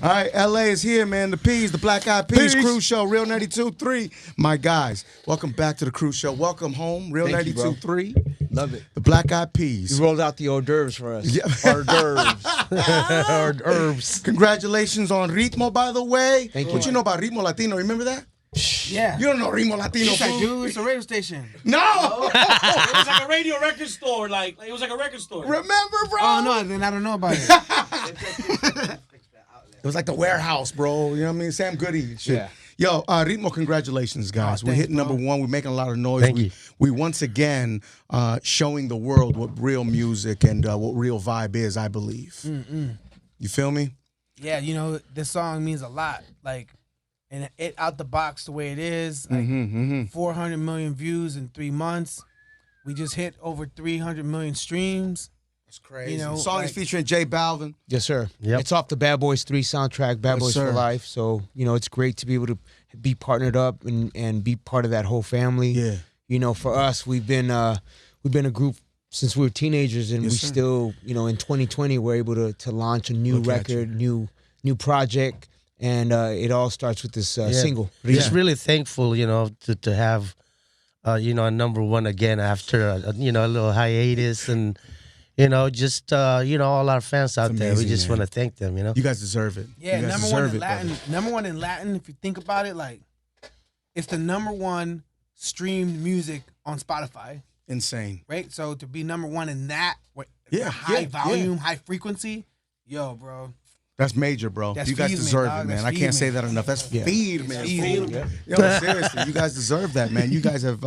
All right, LA is here, man. The P's, the Black Eyed Peas Crew Show, Real 92.3. My guys, welcome back to the Crew Show. Welcome home, Real 92.3. Love it. The Black Eyed Peas. You rolled out the hors d'oeuvres for us. Yeah. Hors d'oeuvres. Hors d'oeuvres. Congratulations on Ritmo, by the way. Thank you. What you know about Ritmo Latino? Remember that? Yeah. You don't know Ritmo Latino, Yes, I fool. do. It's a radio station. No! It was like a radio record store. Like it was like a record store. Remember, bro? Oh, no, then I don't know about it. It was like the warehouse, bro. You know what I mean? Sam Goody and shit. Yeah. Yo, Ritmo, congratulations, guys. We're thanks, hitting number bro. one. We're making a lot of noise. Thank you. We once again showing the world what real music and what real vibe is, I believe. You feel me? Yeah, you know, this song means a lot. Like, and it out the box the way it is. Like, 400 million views in 3 months. We just hit over 300 million streams. That's crazy. You know, the song is like- featuring J Balvin. Yes, sir. Yep. It's off the Bad Boys 3 soundtrack, Bad Yes, Boys sir. for Life. So, you know, it's great to be able to be partnered up and be part of that whole family. Yeah. You know, for us, we've been a group since we were teenagers, and Yes, we sir. still, you know, in 2020, we're able to launch a new Look at record, new project, and it all starts with this single. Just really thankful, you know, to have, you know, a number one again after, a little hiatus and, you know, just, you know, all our fans out there. We amazing, just man. want to thank them, you know. You guys deserve it. Yeah, you guys number one deserve in it, Latin. brother. Number one in Latin, if you think about it, like, it's the number one streamed music on Spotify, Insane. right? So to be number one in that, Yeah, high yeah, volume, high frequency, yo, bro. That's major, bro. That's you guys feed, man, deserve dog. it, man. That's I feed, can't say man. that enough. That's feed, man. feed. Yo, seriously, you guys deserve that, man. You guys have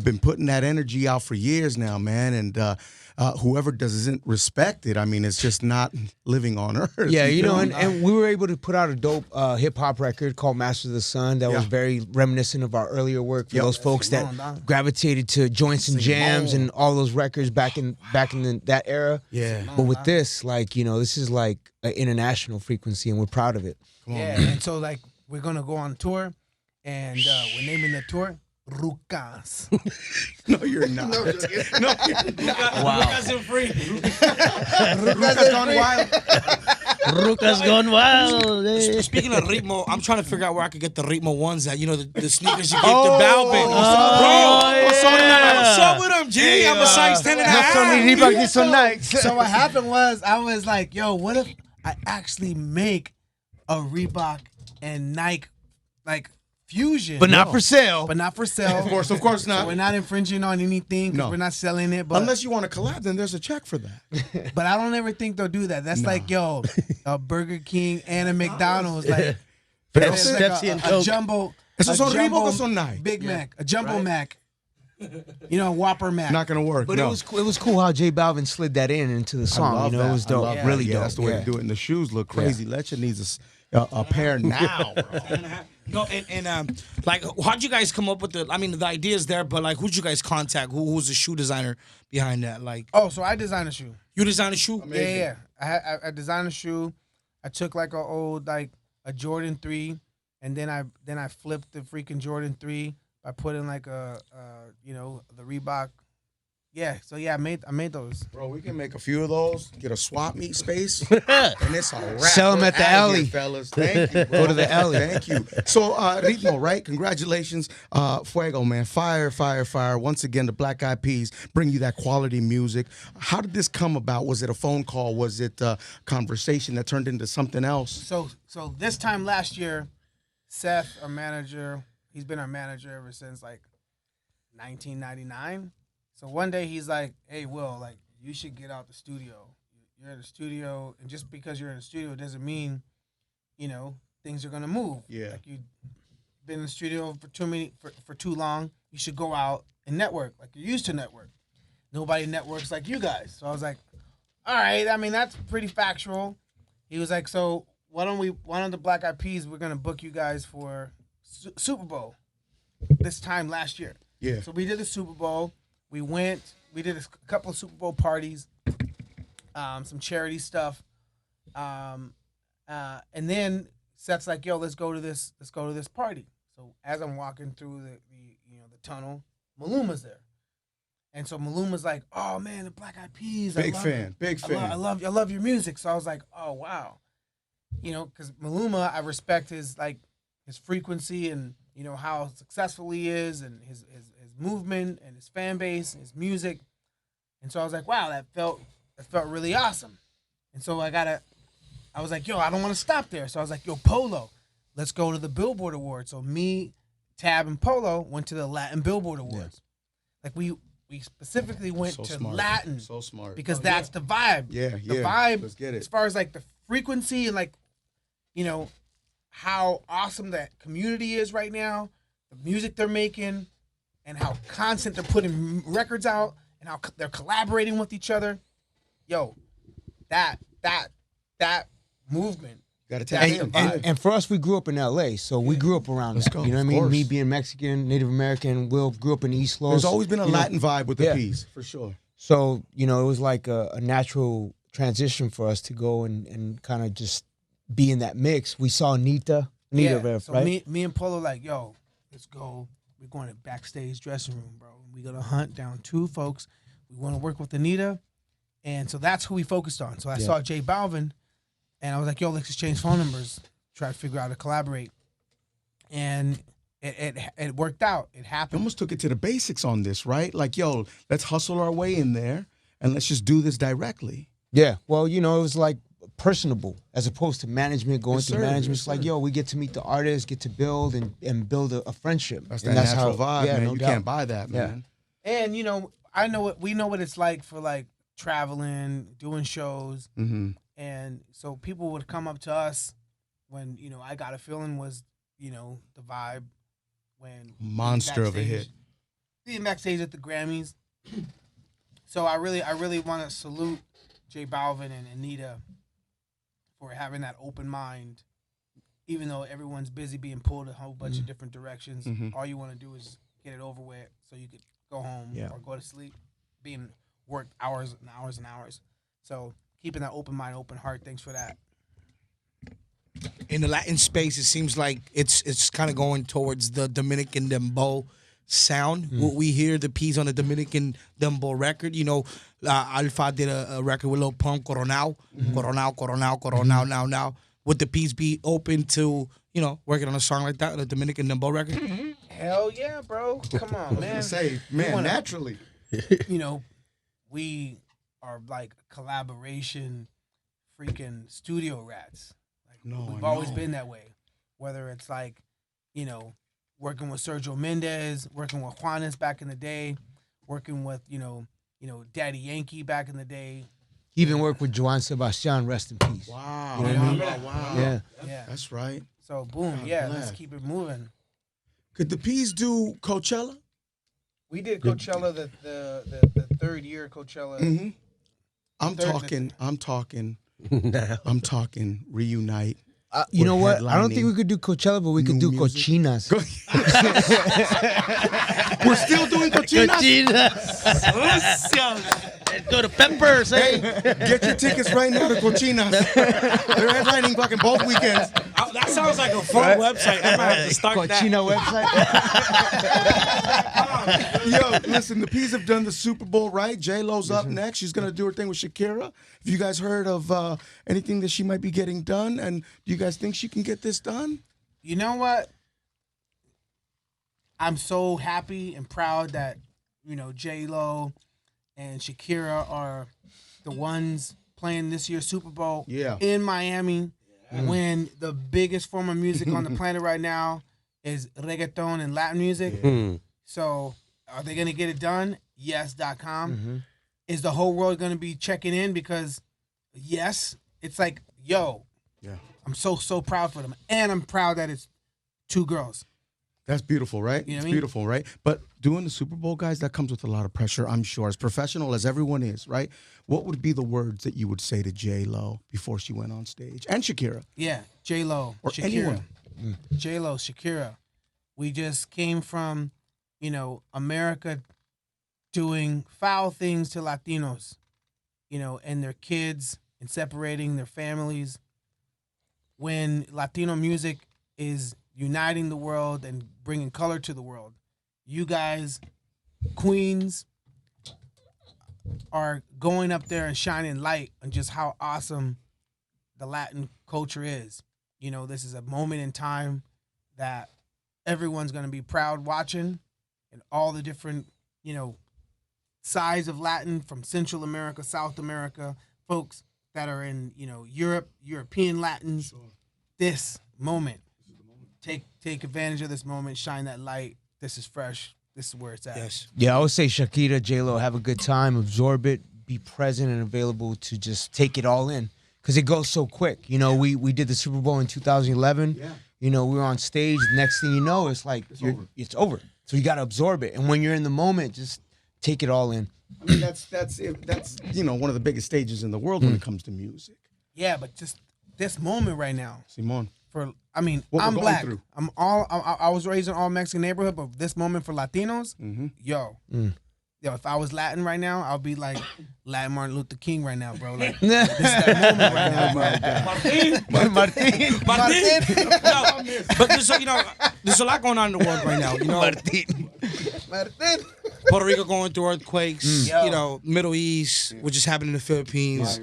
been putting that energy out for years now, man. And whoever doesn't respect it, I mean, it's just not living on earth. Yeah, you know, feel me? and we were able to put out a dope hip hop record called Masters of the Sun that was Yeah. very reminiscent of our earlier work for Yep. those folks that Simone, dog. gravitated to joints and jams and all those records back in that era. Yeah. But with this, like, you know, this is like an international frequency, and we're proud of it. Yeah, and so like we're gonna go on tour, and we're naming the tour Rucas. No, you're not. No, you're not. Lucas and free. Rucas gone wild. Ruka's gone wild. eh? Speaking of Ritmo, I'm trying to figure out where I could get the Ritmo ones at. You know, the sneakers you gave to Balvin. What's up with him, G? I'm a size 10 and a half. So what happened was I was like, yo, what if I actually make a Reebok and Nike like fusion, But not for sale. but not for sale. Of course So not. we're not infringing on anything. 'Cause No. we're not selling it. But Unless you want to collab, then there's a check for that. but I don't ever think they'll do that. That's like, yo, a Burger King and a McDonald's, like Pepsi, like Pepsi and a Coke. jumbo. Esos a son jumbo Reebok o son Nike? Big Mac, a jumbo Mac. You know, Whopper Mac. Not gonna work. But no. it was cool how J Balvin slid that into the I song. love You know, that. it was I dope. love that. Really yeah, dope. That's the way to do it. And the shoes look crazy. Leche needs a pair now, bro. No, and like, how'd you guys come up with the? I mean, the idea's there, but like, who'd you guys contact? Who's the shoe designer behind that? Like, Oh, so I designed a shoe. you designed a shoe? Yeah. I designed a shoe. I took like a old like a Jordan 3, and then I flipped the freaking Jordan 3 by putting like you know, the Reebok. Yeah. So yeah, I made those. Bro, we can make a few of those, get a swap meet space, and it's a wrap. Sell 'em We're at the outta here, alley. fellas. Thank you, bro. Go to the alley. Thank you. So, Ritmo, right? Congratulations. Fuego, man. Fire, fire, fire. Once again, the Black Eyed Peas bring you that quality music. How did this come about? Was it a phone call? Was it a conversation that turned into something else? So this time last year, Seth, our manager, he's been our manager ever since like 1999. So one day he's like, "Hey, Will, like you should get out the studio. You're in the studio, and just because you're in the studio doesn't mean, you know, things are gonna move. Yeah. Like you've been in the studio for too long. You should go out and network like you're used to network. Nobody networks like you guys." So I was like, "All right. I mean, that's pretty factual." He was like, "So why don't the Black Eyed Peas? We're gonna book you guys for Super Bowl this time last year." Yeah. So we did the Super Bowl. We did a couple of Super Bowl parties, some charity stuff, and then Seth's like, "Yo, let's go to this party." So as I'm walking through the tunnel, Maluma's there, and so Maluma's like, "Oh man, the Black Eyed Peas, Big fan. Big fan. I love your music." So I was like, "Oh wow," because Maluma, I respect his frequency and how successful he is and his movement and his fan base and his music. And so I was like, wow, that felt really awesome. And so I was like, yo, I don't want to stop there. So I was like, yo, Polo, let's go to the Billboard Awards. So me, Tab, and Polo went to the Latin Billboard Awards. Like we specifically went So to smart. Latin. So smart. Because that's the vibe. Yeah, The yeah. vibe, Let's get it. as far as like the frequency and like, how awesome that community is right now, the music they're making, and how constant they're putting records out, and how they're collaborating with each other. Yo, that movement. Got to tap in. And for us, we grew up in L.A., so we grew up around Let's that. go, You know what I of mean? course. Me being Mexican, Native American, Will grew up in East Los. There's always been a you know, Latin vibe with the yeah. P's, for sure. So, it was like a natural transition for us to go and kind of just be in that mix. We saw Anita, So right? me and Polo like, yo, let's go. We're going to backstage dressing room, bro. We're gonna hunt down 2 folks. We want to work with Anita, and so that's who we focused on. So I saw J Balvin, and I was like, yo, let's exchange phone numbers, try to figure out how to collaborate, and it worked out. It You happened. almost took it to the basics on this, right? Like, yo, let's hustle our way in there and let's just do this directly. Yeah. Well, it was like personable as opposed to management, going Yes, through sir. management. Yes, It's like, sir. yo, we get to meet the artists, get to build and build a friendship. That's And that natural how- vibe, yeah, man. no You doubt. can't buy that, Yeah. man. And we know what it's like for like traveling, doing shows, Mm-hmm. and so people would come up to us when I Got a Feeling was the vibe when Monster of a backstage- hit. being backstage at the Grammys. So I really want to salute J Balvin and Anita for having that open mind, even though everyone's busy being pulled a whole bunch of different directions. Mhm. All you want to do is get it over with so you could go home Yeah. or go to sleep, being worked hours and hours and hours. So keeping that open mind, open heart. Thanks for that. In the Latin space, it seems like it's kind of going towards the Dominican dembow sound. What we hear, the P's on the Dominican dembow record. Alpha did a record with Lil Pump, Coronao, now. Would the P's be open to working on a song like that on a Dominican dembow record? Hell yeah, bro. Come on, man. Say, man, wanna- naturally. We are like collaboration freaking studio rats. Like No, we've I always know. been that way. Whether it's like, working with Sergio Mendez, working with Juanes back in the day, working with, Daddy Yankee back in the day. He even worked with Joan Sebastian, rest in peace. Wow. You know what I mean? Wow. Yeah. Yeah. That's right. So boom, God yeah, bless. let's keep it moving. Could the P's do Coachella? We did Coachella the third year Coachella. Mm-hmm. I'm Third- talking reunite. You know what? I don't headlining think we could do Coachella, but we could new do music. Cochinas. We're still doing Coachella. Go to Peppers, Hey, get your tickets right now to Cochinas. They're headlining fucking both weekends. That sounds like a fun website. I might have to start that. Cochina website. Yo, listen, the P's have done the Super Bowl, right? J-Lo's up next. She's going to do her thing with Shakira. Have you guys heard of anything that she might be getting done? And do you guys think she can get this done? You know what? I'm so happy and proud that, J-Lo and Shakira are the ones playing this year's Super Bowl Yeah. in Miami when the biggest form of music on the planet right now is reggaeton and Latin music. So are they going to get it done? Yes.com. Is the whole world going to be checking in? Because yes, it's like, yo, Yeah. I'm so proud for them. And I'm proud that it's 2 girls. That's beautiful, right? You know It's what I mean? beautiful, right? But doing the Super Bowl, guys, that comes with a lot of pressure, I'm sure. As professional as everyone is, right? What would be the words that you would say to J-Lo before she went on stage? And Shakira. Yeah, J-Lo, Or Shakira. anyone. J-Lo, Shakira. We just came from, America doing foul things to Latinos, and their kids and separating their families. When Latino music is uniting the world and bringing color to the world, you guys, queens, are going up there and shining light on just how awesome the Latin culture is. You know, this is a moment in time that everyone's going to be proud watching, and all the different, you know, sides of Latin from Central America, South America, folks that are in, you know, Europe, European Latins. This moment, take advantage of this moment, shine that light. This is fresh. This is where it's at. Yes. Yeah, I would say Shakira, J-Lo, have a good time, absorb it, be present and available to just take it all in. Because it goes so quick. You know, we did the Super Bowl in 2011. Yeah. You know, we were on stage. Next thing you know, it's like, it's over. So you got to absorb it. And when you're in the moment, just take it all in. I mean, that's you know, one of the biggest stages in the world when it comes to music. Yeah, but just this moment right now. Simon. I mean, What we're I'm going black. through. I was raised in all Mexican neighborhood, but this moment for Latinos, yo, if I was Latin right now, I'll be like Latin Martin Luther King right now, bro. Like this is that moment right now, bro. Martin. No, but there's a lot going on in the world right now. You know, Martin. Puerto Rico going through earthquakes. Yo. You know, Middle East, which is happening in the Philippines.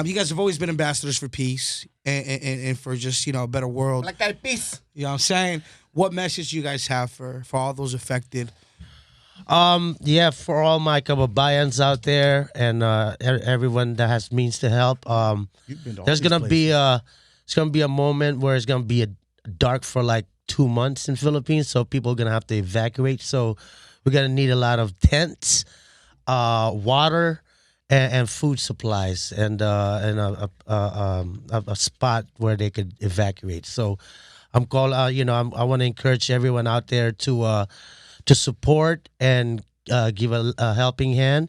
You guys have always been ambassadors for peace and for just, you know, a better world. Black Eyed Peas. You know what I'm saying? What message do you guys have for all those affected? Yeah, for all my kababayans out there and everyone that has means to help. You've been to all There's these gonna be a moment where it's gonna be dark for like 2 months in Philippines, so people are gonna have to evacuate. So we're gonna need a lot of tents, water, and food supplies, and a spot where they could evacuate. So I'm called. I want to encourage everyone out there to support and give a helping hand.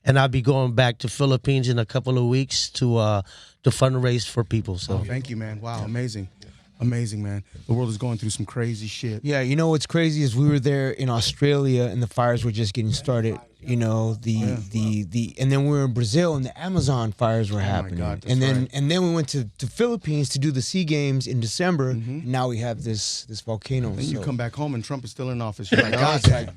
And I'll be going back to Philippines in a couple of weeks to fundraise for people. So Thank you, man. Wow, amazing. Amazing, man. The world is going through some crazy shit. Yeah, you know what's crazy is we were there in Australia and the fires were just getting started. You know, and then we were in Brazil and the Amazon fires were happening. God, that's and then right. and then we went to Philippines to do the SEA Games in December. And now we have this volcano. Then you So come back home and Trump is still in office. You're like, now God, it's like,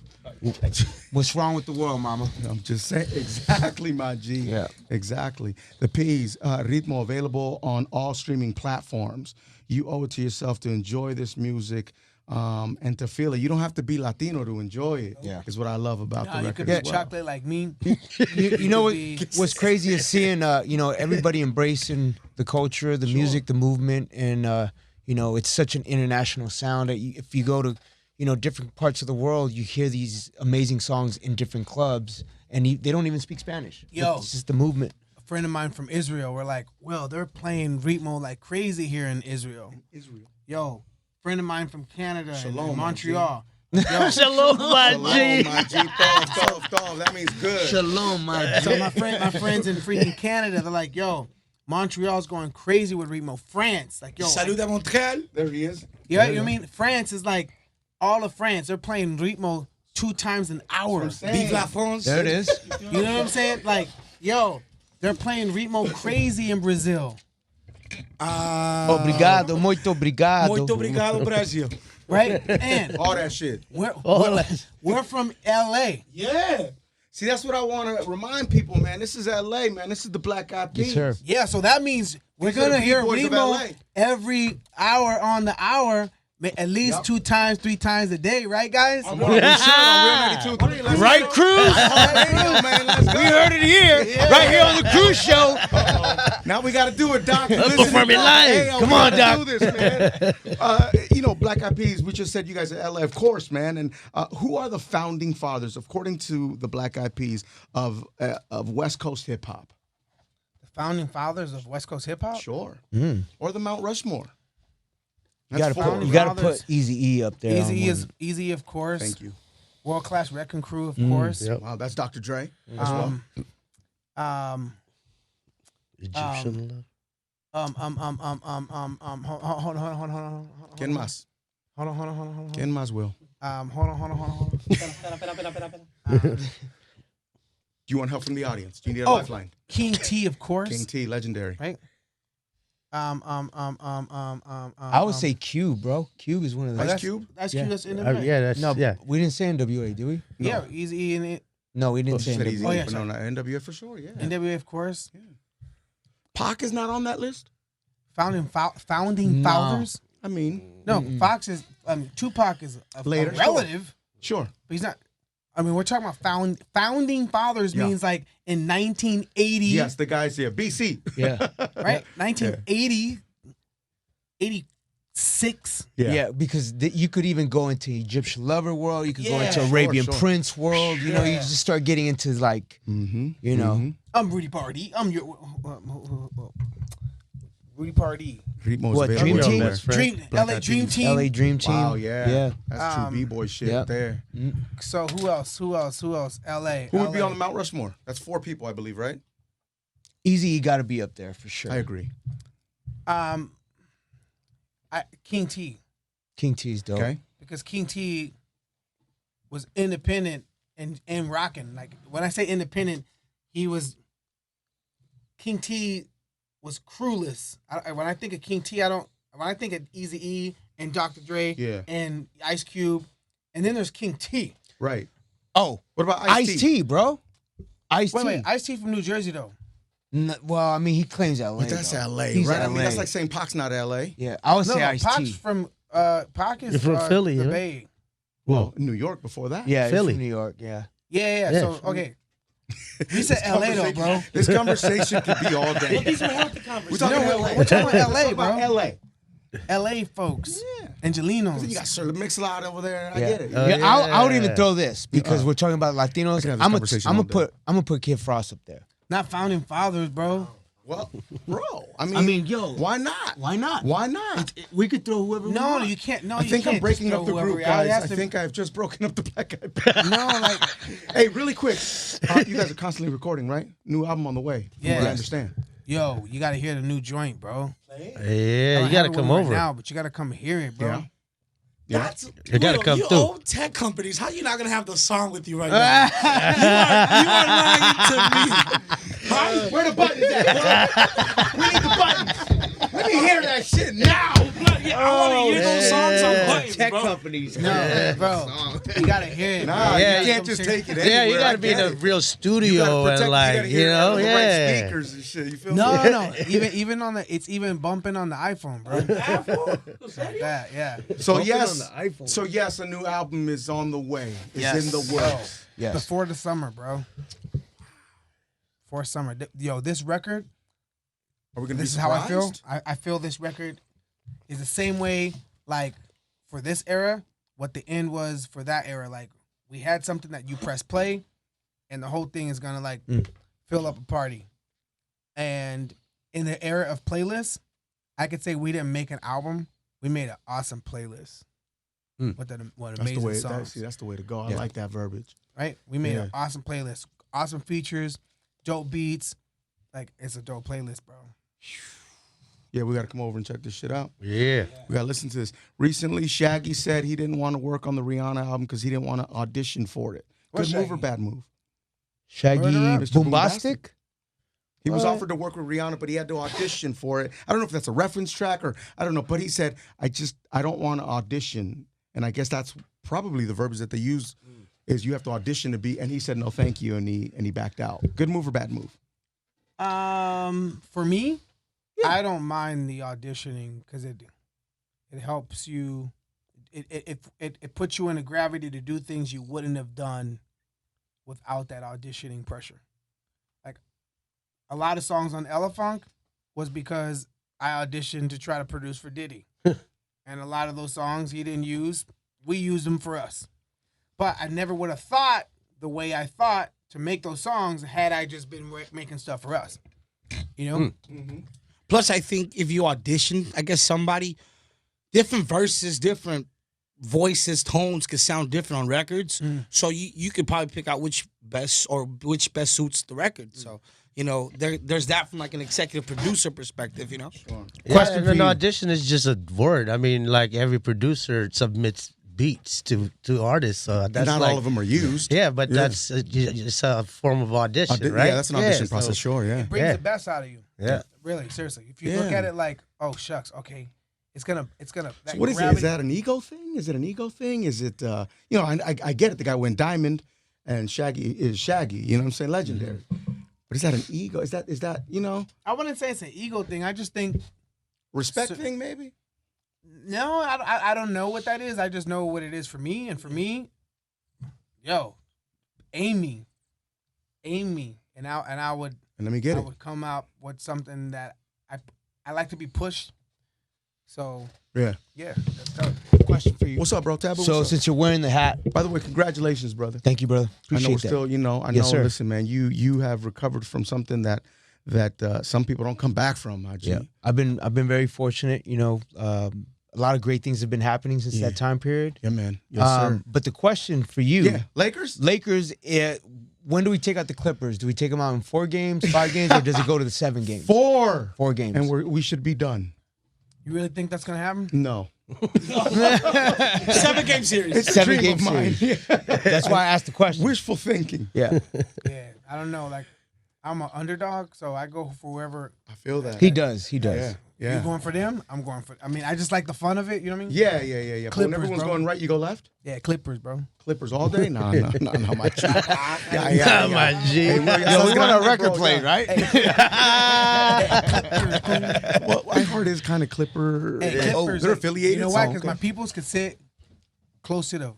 what's wrong with the world, mama? I'm just saying, exactly, my G. Yeah. Exactly. The P's, Ritmo, available on all streaming platforms. You owe it to yourself to enjoy this music and to feel it. You don't have to be Latino to enjoy it. Yeah. Is what I love about Nah, the you record could be as well. chocolate like me. You know what, be- what's crazy is seeing you know, everybody embracing the culture, the music, the movement, and you know, it's such an international sound that if you go to, you know, different parts of the world, you hear these amazing songs in different clubs, and they don't even speak Spanish. Yo. It's just the movement. A friend of mine from Israel were like, well, they're playing Ritmo like crazy here in Israel. Yo, friend of mine from Canada, Shalom, in my Montreal. Yo, Shalom, my Shalom, G. my G. Tov. That means good. Shalom, my so my friends in freaking Canada, they're like, yo, Montreal's going crazy with Ritmo. France, like, yo, Salud a Montreal. There he is. you know what I mean? France is like all of France. They're playing Ritmo 2 times an hour. Vive la France. There it is. You know what I'm saying? Like, yo, they're playing Ritmo crazy in Brazil. Obrigado, muito obrigado. Muito obrigado, Brasil. Right? And All that shit. we're from LA. Yeah. See, that's what I want to remind people, man. This is LA, man. This is the Black Eyed Peas. Yes, sir. Yeah, so that means we're These are the gonna hear B-boys of LA. Ritmo every hour on the hour, at least 2 times, 3 times a day, right, guys? We should on Real 92.3. Let's Right, go. Cruz? Radio, man. Let's go. We heard it here, right here on the Cruise Show. Now we got to do it, Doc. Let's Listen, perform it Doc. live. Hey, Come we on, gotta Doc. Do this, man. You know, Black Eyed Peas. We just said you guys are LA, of course, man. And who are the founding fathers, according to the Black Eyed Peas, of West Coast hip hop? The founding fathers of West Coast hip hop. Sure. Or the Mount Rushmore. You That's gotta, four. you gotta Fathers. put Easy E up there. on Easy one. is Easy, of course. Thank you. World Class Wrecking Crew, of course. Yep. Wow, that's Dr. Dre as well. Egyptian love. Hold on. ¿Quién más? Hold on. ¿Quién más, Will? Hold on. Do you want help from the audience? Do you need a Oh, lifeline? King T, of course. King T, legendary. Right. I would say Cube, bro. Cube is one of the. Ice Cube? That's Yeah. Cube. That's NWA. Yeah, that's No, yeah. we didn't say NWA, did we? Yeah, Easy in it. No, we didn't say Said easy, NWA. yeah, but no, not NWA for sure, yeah. NWA, of course. Pac is not on that list? founding No. fathers. I mean, No, Fox is. Tupac is a Later. relative, sure. but he's not. I mean, we're talking about founding fathers Yeah. means like in 1980. Yes, the guys here. BC. Yeah. Right. 1980, 86. Yeah, because you could even go into Egyptian lover world. You could go Yeah. into Sure, Arabian sure. Prince world. You know, you just start getting into like, Mm-hmm. you know, I'm Rudy Party. I'm your Rudy Party. Ritmo's What, available Dream Team? everywhere. Dream, Black LA Eyed Dream Peas. Team. LA Dream Team. Wow, yeah. Yeah. That's true Um, B-boy shit yeah. there. So who else? LA. Who would be LA. on the Mount Rushmore? That's 4 people, I believe, right? Easy got to be up there for sure. I agree. King T, King T's dope. Okay. because King T was independent and rocking. Like when I say independent, King T was crewless. When I think of King T, when I think of Eazy-E and Dr. Dre Yeah. and Ice Cube, and then there's King T. Right. Oh, What about Ice T, bro. Ice Wait, T. Ice T from New Jersey though. Well, I mean, he claims LA. But that's though. LA, He's right? I mean, LA. that's like saying Pac's not LA. Yeah, I would No, say Ice Pac's T. from Pac is You're from Philly, the huh? Bay. Well, New York before that. Yeah, he's Philly. from New York. Yeah. Yeah. Yeah. So okay, we said LA though, bro. This conversation could be all day. We're talking No, LA. we're talking about LA, What about bro. LA. LA folks, Yeah. Angelinos. You got Sir Mix-a-Lot over there. I Yeah. get it. Oh, Yeah, I would even yeah. throw this because we're talking about Latinos. I can have this I'm conversation all gonna put Kid Frost up there. Not founding fathers, bro. Well, bro, I mean, yo, why not? why not? Why not? We could throw whoever. No, you can't. No, I think I'm breaking up the group, guys. I think. think I've just broken up the Black Eyed Peas. No, like Hey, really quick. You guys are constantly recording, right? New album on the way. From what Yes. I understand. yo, you gotta hear the new joint, bro. I Yeah, don't you have gotta it come with me over. right now, but you gotta come hear it, bro. Yeah. Yeah. That's You gotta Will, come you through. own tech companies. How you not gonna have the song with you right now? you are lying to me. Huh? Where the buttons at, bro? We need the buttons. Let me hear that shit now. Yeah, I want to hear those songs on buttons, Tech bro. companies. No, bro, you gotta hear it. Nah, bro. Yeah, you can't just take it Yeah, you anywhere. gotta I be in get a it. real You studio gotta protect, and like, gotta you hear it know, on the right yeah. speakers and shit. You feel No, me? no, even on the, it's even bumping on the iPhone, bro. Like that, yeah. So Bumping yes, on the iPhone. so yes, a new album is on the way. It's Yes. in the works. Yes. Before the summer, bro. Before summer, yo, this record. Are we gonna This be is how I feel. surprised? I feel this record is the same way, like for this era, what the end was for that era. Like we had something that you press play, and the whole thing is gonna like fill up a party. And in the era of playlists, I could say we didn't make an album. We made an awesome playlist. What That's amazing the way. songs, That's the way to go. I Yeah. like that verbiage. right? We made Yeah. an awesome playlist, awesome features, dope beats. Like it's a dope playlist, bro. Yeah, we got to come over and check this shit out. Yeah. We got to listen to this. Recently, Shaggy said he didn't want to work on the Rihanna album because he didn't want to audition for it. What's Good move or Shaggy? bad move? Shaggy Murder Up? Mr. Boombastic. He was What? offered to work with Rihanna, but he had to audition for it. I don't know if that's a reference track or I don't know, but he said, I don't want to audition. And I guess that's probably the verbiage that they use is you have to audition to be, and he said, no, thank you. And he backed out. Good move or bad move? For me, I don't mind the auditioning because it helps you. It puts you in a gravity to do things you wouldn't have done without that auditioning pressure. Like a lot of songs on Elefunk was because I auditioned to try to produce for Diddy, and a lot of those songs he didn't use. We used them for us, but I never would have thought the way I thought to make those songs had I just been making stuff for us. You know. Plus, I think if you audition, I guess somebody, different verses, different voices, tones could sound different on records. So you could probably pick out which best suits the record. So, you know, there's that from like an executive producer perspective, you know? Yeah, Question and for an you. audition is just a word. I mean, like every producer submits beats to artists, so that's Not like, all of them are used. Yeah, but that's it's a form of audition, right? Yeah, that's an audition so- process, sure, yeah. Brings Yeah. the best out of you. Yeah. Really, seriously. If you look Yeah. at it like, oh shucks, okay, it's gonna. So what is it? Is that an ego thing? Is it an ego thing? Is it, you know, I get it. The guy went diamond and Shaggy is Shaggy, you know what I'm saying? Legendary. But is that an ego? Is that, you know? I wouldn't say it's an ego thing. I just think Respect So- thing, maybe. No, I don't know what that is. I just know what it is for me. And for me, yo, aim me, and I would And let me get I it. would come out with something that I like to be pushed. So Yeah. yeah, that's tough. Question for you. What's up, bro? Taboo. So what's up? since you're wearing the hat, By the way, congratulations, brother. thank you, brother. I know Appreciate we're that. still, I Yes, know. sir. Listen, man, you have recovered from something that some people don't come back from. My G. Yeah, I've been very fortunate. A lot of great things have been happening since Yeah. that time period. Yeah, man. Yes, sir. But the question for you, Yeah, Lakers. Lakers, when do we take out the Clippers? Do we take them out in 4 games, 5 games, or does it go to the 7 games? 4 4 games. and we should be done. You really think that's gonna happen? No, 7-game series. it's a 7 dream game of mine. series. Yeah. That's why I asked the question. Wishful thinking. Yeah, Yeah, I don't know. Like, I'm an underdog, so I go for whoever. I feel that. he does. He does. Yeah, You're yeah, going for them. I'm going for. I mean, I just like the fun of it. You know what I mean? yeah. But when Clippers, everyone's bro. going right, you go left. Yeah, Clippers, bro. Clippers all day? No, my G. Yeah, my G. Hey, well, Yo, we want a record bro, played, yeah. right? Well, my heart is kind of Clipper. Hey, Yeah. Clippers, They're like, affiliated. You know why? so, Because okay. my peoples could sit close to the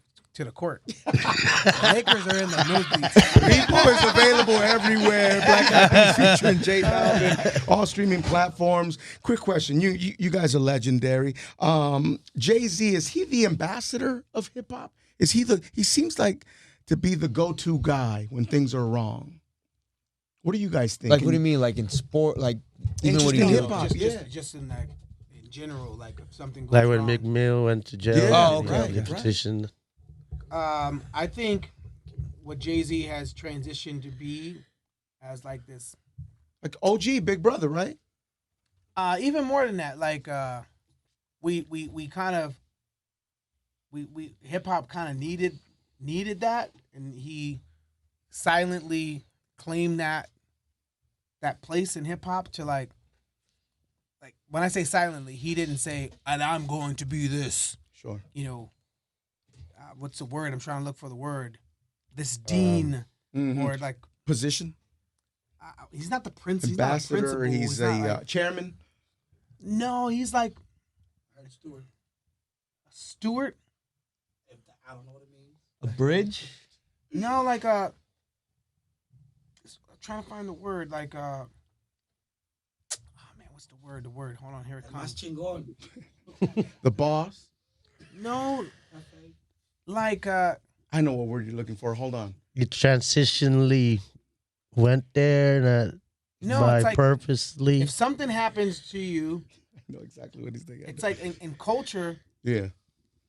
court. Lakers are in the nosebleeds. Ritmo is available everywhere. Black Eyed Peas featuring J Balvin, all streaming platforms. Quick question: you guys are legendary. Jay-Z, is he the ambassador of hip hop? Is he He seems like to be the go-to guy when things are wrong. What do you guys think? Like, what do you mean? Like in sport? Like even what he Interesting do? hip-hop. Just in like in general, like if something goes Like when wrong. Meek Mill went to jail. Yeah, Oh, and okay, he got okay. petitioned. I think what Jay-Z has transitioned to be as like this, Like OG, Big Brother, right? even more than that. Like we kind of we hip hop kind of needed that, and he silently claimed that place in hip hop to like when I say silently, he didn't say, and I'm going to be this. Sure. What's the word? I'm trying to look for the word. This dean Mhm. or like Position, he's not the prince. ambassador. He's not a principal. He's not a like- chairman. no. He's like Stewart. A bridge? No, like I'm trying to find the word. Like oh man, what's the word? The word. Hold on, here it comes. The boss. No, like I know what word you're looking for. Hold on. You transitionally went there no. by It's like purposely. if something happens to you, I know exactly what he's thinking. it's like in culture. Yeah.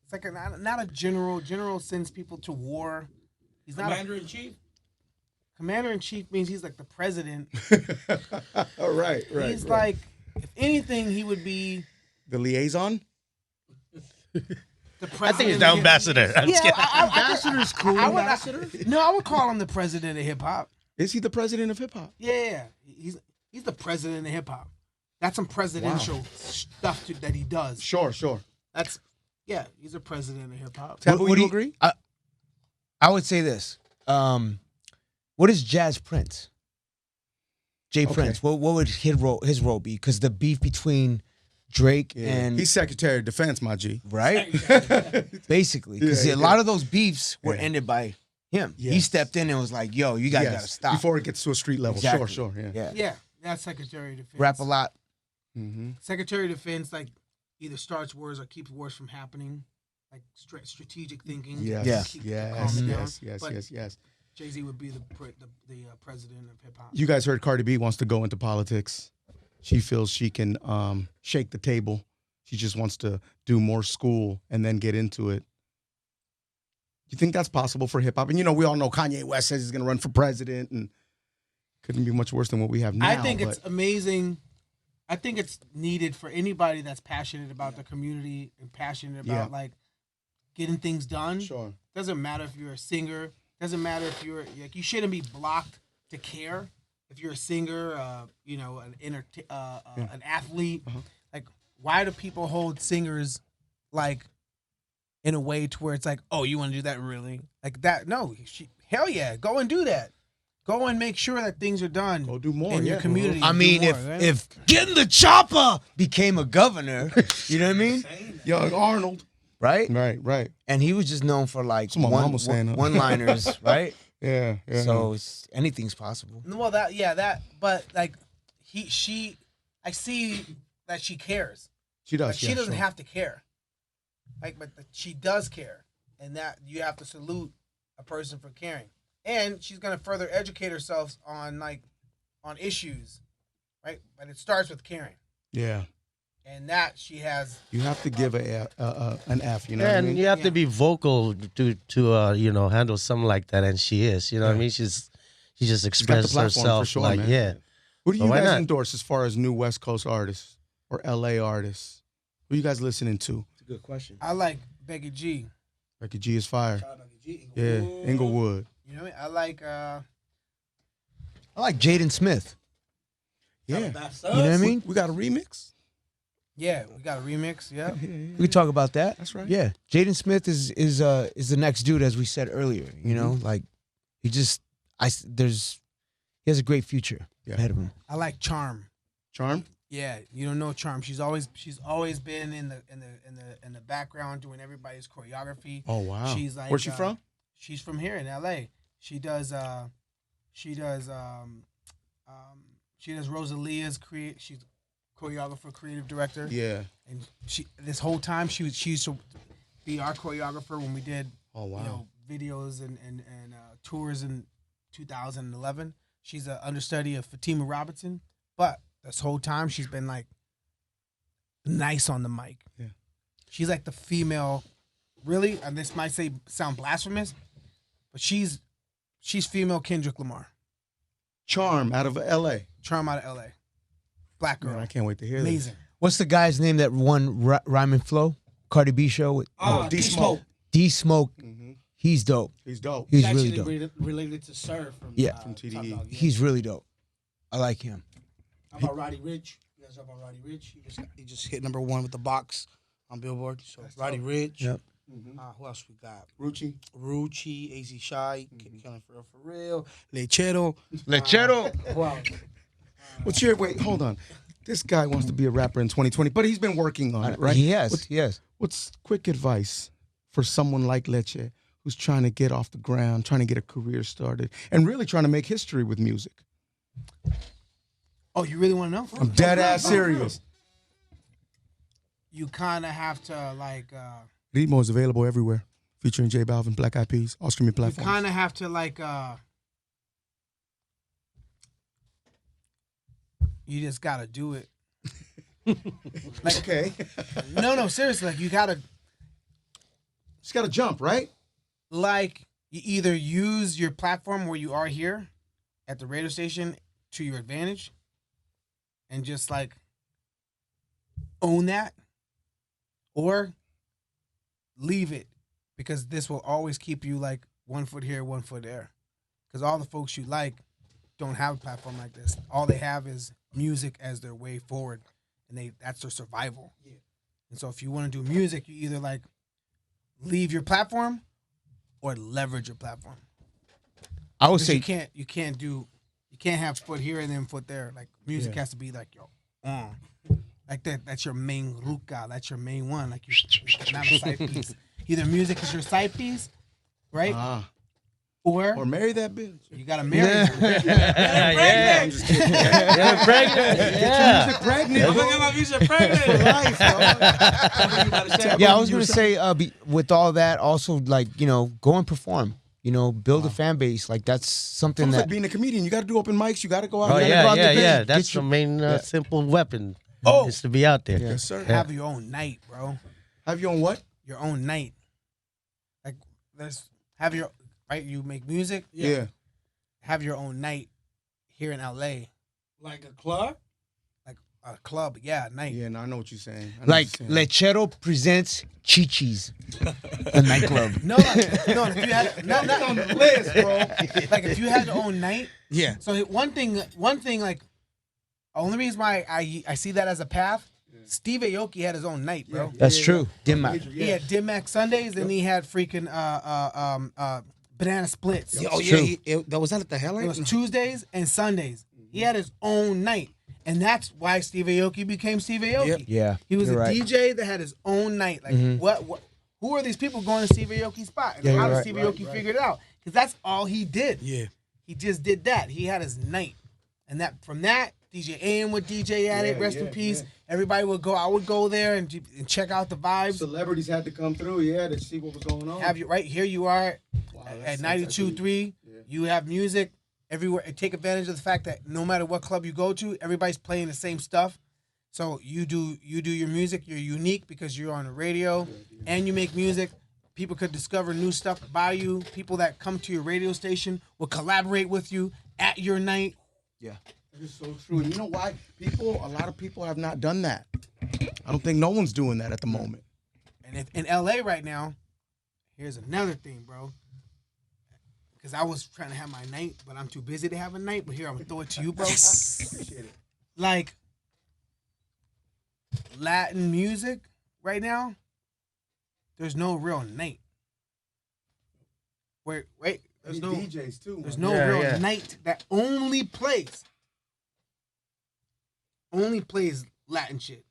It's like not a general. General sends people to war. He's not Commander-in-Chief? Commander-in-chief means he's like the president. All right. He's like, if anything, he would be the liaison. the president. I think he's the ambassador. I'm just Yeah, kidding. ambassador's cool. No, I would call him the president of hip hop. Is he the president of hip hop? Yeah, he's the president of hip hop. That's some presidential stuff that he does. Sure. That's he's a president of hip hop. Taboo, What do you you- agree? I would say this. What is Jazz Prince? Jay Okay. Prince. What would his role be? Because the beef between Drake and He's Secretary of Defense, my G. right, basically, because Yeah, a lot of those beefs were Yeah. ended by him. He Yes. stepped in and was like, "Yo, you guys gotta stop." Before it gets to a street level. Exactly. Sure. Yeah. Yeah, That's Secretary of Defense. rap a lot. Mm-hmm. Secretary of Defense like either starts wars or keeps wars from happening, like strategic thinking. Yes. Yeah. Keep Yes. calm down. Yes. But Yes. Jay-Z would be the president of hip hop. You guys heard Cardi B wants to go into politics. She feels she can shake the table. She just wants to do more school and then get into it. You think that's possible for hip hop? And we all know Kanye West says he's going to run for president, and couldn't be much worse than what we have now. I think but- it's amazing. I think it's needed for anybody that's passionate about the community and passionate about Yeah. like getting things done. Sure. Doesn't matter if you're a singer. Doesn't matter if you're like you shouldn't be blocked to care if you're a singer. An athlete. Uh-huh. Like, why do people hold singers like in a way to where it's like, oh, you want to do that really? Like that? No, hell yeah, go and do that. go and make sure that things are done. Go do more, in your yeah. community. I Do mean, more, if right? if getting the chopper became a governor, you know what I mean? Young Arnold. Right? Right. And he was just known for like That's what my mom was saying, huh? one-liners, right? Yeah. So anything's possible. well, but like I see that she cares. she does. Like she yeah, doesn't sure. have to care. Like, but she does care, and that you have to salute a person for caring. And she's gonna further educate herself on issues, right? But it starts with caring, Yeah. and that she has. You have to give an F. You know Yeah, what I and mean? you have to be vocal to you know, handle something like that, and she is. You know what I mean? She just got the expresses platform herself for sure, like man. yeah. Who do So you why guys not? endorse as far as new West Coast artists or LA artists? Who you guys listening to? That's a good question. I like Becky G. Becky G is fire. Shout out to G. Yeah, Inglewood. You know what I mean? I like. I like Jaden Smith. Yeah. You know what I mean? We got a remix. Yeah, we got a remix. Yeah. We could talk about that. That's right. Yeah, Jaden Smith is the next dude, as we said earlier. You know, like he has a great future ahead of him. I like Charm. Charm. Yeah, you don't know Charm. She's always been in the background doing everybody's choreography. Oh wow. She's like, where's she from? She's from here in LA. She does Rosalia's she's choreographer, creative director. Yeah. And this whole time she used to be our choreographer when we did Oh wow. videos and tours in 2011. She's an understudy of Fatima Robinson, but this whole time she's been like nice on the mic. Yeah. She's like the female, really, and this might sound blasphemous, but she's female Kendrick Lamar. Charm out of LA. Charm out of LA. Black girl. Man, I can't wait to hear Amazing. What's the guy's name that won Rhyme and Flow? Cardi B show with D Smoke. D Smoke. He's dope. He's dope. He's Actually really dope. related to Sir from From TDE. Top Dog, yeah. He's really dope. I like him. How about Roddy Ricch? You guys know about Roddy Ricch? He just hit #1 with the box on Billboard. So Roddy Ricch. Yep. Who else we got? Rucci. Rucci, AZ Shy, Killing for Real, Lechero. Lechero. Who else? What's your wait? Hold on. This guy wants to be a rapper in 2020, but he's been working on it, right? He has. What's quick advice for someone like Leche who's trying to get off the ground, trying to get a career started, and really trying to make history with music? Oh, you really want to know? I'm dead ass serious. You kind of have to Ritmo is available everywhere, featuring J Balvin, Black Eyed Peas, all streaming you platforms. kind of have to you just gotta do it. Okay. No, seriously, like you gotta Just got to jump, right? you either use your platform where you are here at the radio station to your advantage and just own that, or leave it, because this will always keep you 1 foot here, 1 foot there, because all the folks you like don't have a platform like this. All they have is music as their way forward, and that's their survival. Yeah. And so if you want to do music, you either leave your platform or leverage your platform. I would Because say you can't have foot here and then foot there. Music has to be that's your main ruka, that's your main one. Not a side piece. Either music is your side piece, right? Or marry that bitch. you gotta marry her. Yeah. Yeah, pregnant. Yeah. Pregnant. I'm gonna get my visa pregnant for life, I was gonna say with all that, also go and perform. Build a fan base. That's something It's that like being a comedian. You got to do open mics. You got to go out. Oh You gotta go out there, yeah. bitch. That's Get the your- main simple weapon. Oh. Is to be out there. Yes, sir. Have your own night, bro. Have you on what? Your own night. You make music. Yeah. Have your own night here in LA, Like a club? like a club. Yeah, night. Yeah, no, I know what you're saying. Lechero presents Chi-Chi's, the nightclub. No, if you had not on the list, bro. If you had your own night. Yeah. So one thing, only reason why I see that as a path. Steve Aoki had his own night, bro. That's true. Dim He had Dim Mak Sundays, then he had freaking Banana Splits. Oh yeah, that was that at the hell? It was Tuesdays and Sundays. He had his own night. And that's why Steve Aoki became Steve Aoki. Yep. Yeah, He was a you're right. DJ that had his own night. Like, what who are these people going to Steve Aoki's spot? And Yeah, how you're did right. Steve Aoki figure it out? Because that's all he did. Yeah. He just did that. He had his night. And that from that, DJ AM would DJ at it, rest in peace. Everybody would go. I would go there and check out the vibes. Celebrities had to come through, to see what was going on. Have you right here? You are that's at 92.3. You have music everywhere. And take advantage of the fact that no matter what club you go to, everybody's playing the same stuff. So you do your music. You're unique because you're on the radio and you make music. People could discover new stuff by you. People that come to your radio station will collaborate with you at your night. Yeah. That is so true. And you know why? A lot of people have not done that. I don't think no one's doing that at the moment. And if in LA right now, here's another thing, bro. Because I was trying to have my night, but I'm too busy to have a night. But here, I'm going to throw it to you, bro. Appreciate it. Like, Latin music right now, there's no real night. Wait, there's no DJs too. there's man. no Yeah, real yeah. night that only plays Latin shit.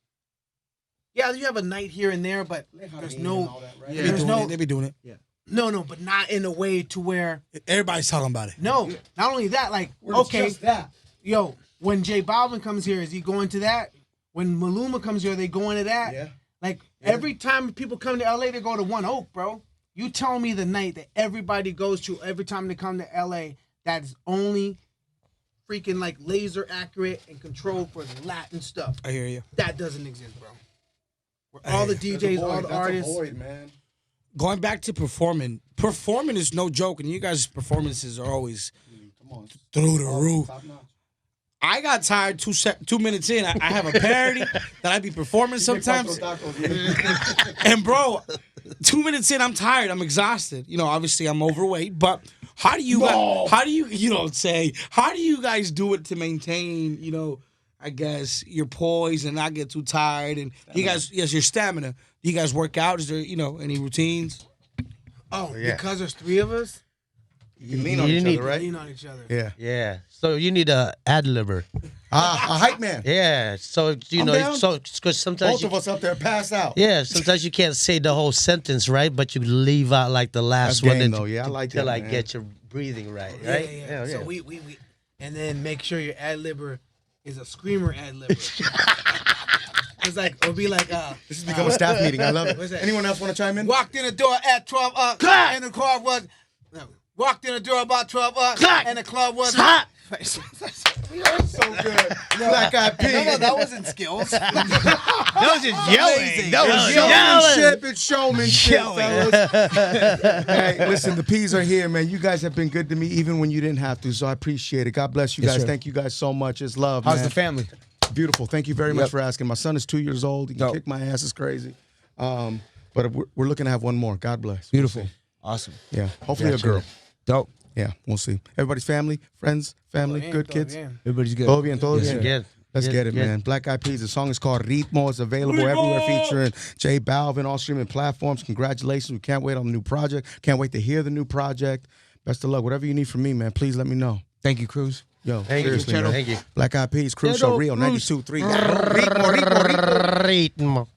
Yeah, you have a night here and there, but there's no They be there's doing no it. They be doing it. no, but not in a way to where Everybody's talking about it. no. Not only that, like Where it's okay, just that. yo, when J Balvin comes here, is he going to that? When Maluma comes here, are they going to that? Yeah. Like every time people come to LA, they go to One Oak, bro. You tell me the night that everybody goes to every time they come to LA that is only freaking like laser accurate and controlled for the Latin stuff. I hear you. That doesn't exist, bro. Where all the DJs, all the That's artists. a void, man. Going back to performing is no joke, and you guys' performances are always Come on. through the roof. Top notch. I got tired 2 minutes in. I have a parody that I be performing sometimes. And bro, 2 minutes in, I'm tired. I'm exhausted. You know, obviously I'm overweight, but how do you guys do it to maintain, I guess your poise and not get too tired? And you guys, your stamina. Do you guys work out? Is there, any routines? Oh, yeah. because there's three of us, You can lean on each need- other, right? lean on each other. Yeah. Yeah. So you need a ad-libber. A hype man. Yeah. So I'm down. because sometimes Both of us up there passed out. yeah, sometimes you can't say the whole sentence right, but you leave out like the last That's one game, though. Yeah, I like till that, I man. get your breathing right, Yeah, right? yeah. So we and then make sure your ad libber is a screamer ad libber. It's like it'll be like This has become a staff meeting. I love What's it. that? Anyone else want to chime in? walked in the door at 12 and the car was walked in the door about 12 and the club was Hot. So good. Black Eyed Peas. No, that wasn't skills. That was just yelling. That was Showmanship. It's showmanship, fellas. Hey, listen, the P's are here, man. You guys have been good to me even when you didn't have to, so I appreciate it. God bless you Yes, guys. sir. Thank you guys so much. It's love, How's man. the family? Beautiful. Thank you very much Yep. for asking. My son is 2 years old. He can Dope. kick my ass. It's crazy. But we're looking to have one more. God bless. Beautiful. Awesome. Yeah. Hopefully Gotcha. a girl. Dope. Yeah, we'll see. Everybody's family, friends, family, good kids. Everybody's good. Todo bien, todo Yes, bien. good. Let's Good, get it, good. man. Black Eyed Peas. The song is called Ritmo. It's available everywhere, featuring J Balvin, all streaming platforms. Congratulations. We can't wait on the new project. Can't wait to hear the new project. Best of luck. Whatever you need from me, man, please let me know. Thank you, Cruz. Yo, Thank you, seriously, Channel. man. Thank you. Black Eyed Peas, Cruise Show, Rio, 92.3. Ritmo.